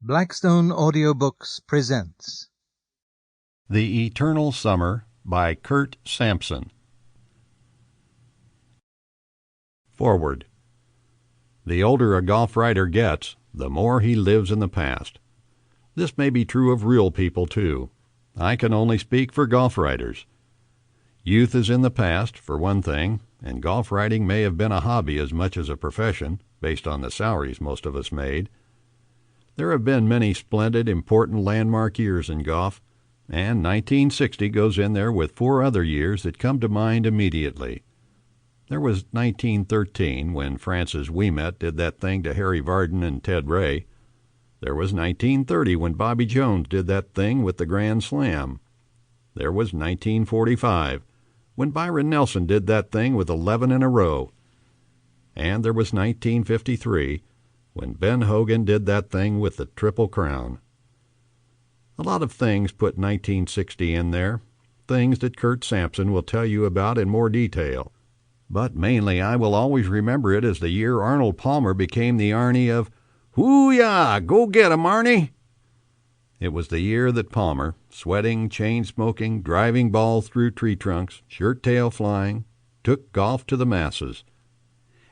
Blackstone Audiobooks presents The Eternal Summer by Curt Sampson. Forward. The older a golf writer gets, the more he lives in the past. This may be true of real people, too. I can only speak for golf writers. Youth is in the past, for one thing, and golf writing may have been a hobby as much as a profession, based on the salaries most of us made. There have been many splendid, important landmark years in golf, and 1960 goes in there with 4 other years that come to mind immediately. There was 1913, when Francis Ouimet did that thing to Harry Vardon and Ted Ray. There was 1930, when Bobby Jones did that thing with the Grand Slam. There was 1945, when Byron Nelson did that thing with 11 in a row. And there was 1953, when Ben Hogan did that thing with the Triple Crown. A lot of things put 1960 in there, things that Curt Sampson will tell you about in more detail. But mainly I will always remember it as the year Arnold Palmer became the Arnie of, "Hoo-yah! Go get 'em, Arnie!" It was the year that Palmer, sweating, chain-smoking, driving balls through tree trunks, shirt-tail flying, took golf to the masses.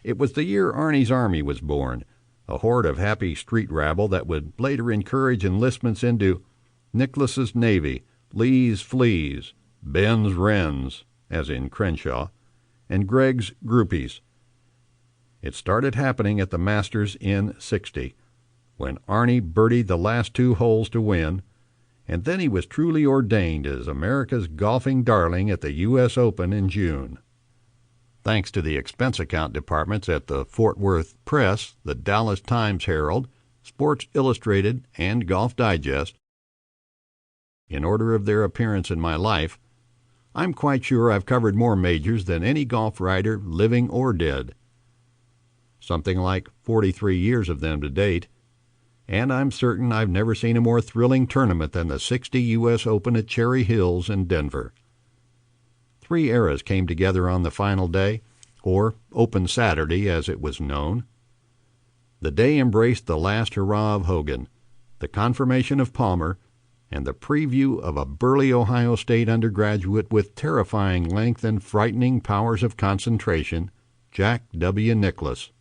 It was the year Arnie's Army was born, a horde of happy street rabble that would later encourage enlistments into Nicholas's Navy, Lee's Fleas, Ben's Wrens, as in Crenshaw, and Greg's Groupies. It started happening at the Masters in '60, when Arnie birdied the last 2 holes to win, and then he was truly ordained as America's golfing darling at the U.S. Open in June. Thanks to the expense account departments at the Fort Worth Press, the Dallas Times-Herald, Sports Illustrated, and Golf Digest, in order of their appearance in my life, I'm quite sure I've covered more majors than any golf writer, living or dead. Something like 43 years of them to date, and I'm certain I've never seen a more thrilling tournament than the '60 U.S. Open at Cherry Hills in Denver. 3 eras came together on the final day, or Open Saturday as it was known. The day embraced the last hurrah of Hogan, the confirmation of Palmer, and the preview of a burly Ohio State undergraduate with terrifying length and frightening powers of concentration, Jack W. Nicklaus.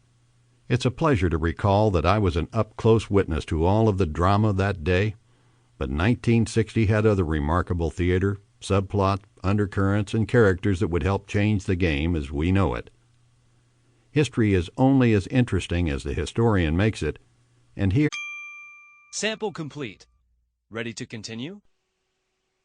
It's a pleasure to recall that I was an up-close witness to all of the drama that day, but 1960 had other remarkable theater, subplot, undercurrents, and characters that would help change the game as we know it. History is only as interesting as the historian makes it, and here... Sample complete. Ready to continue?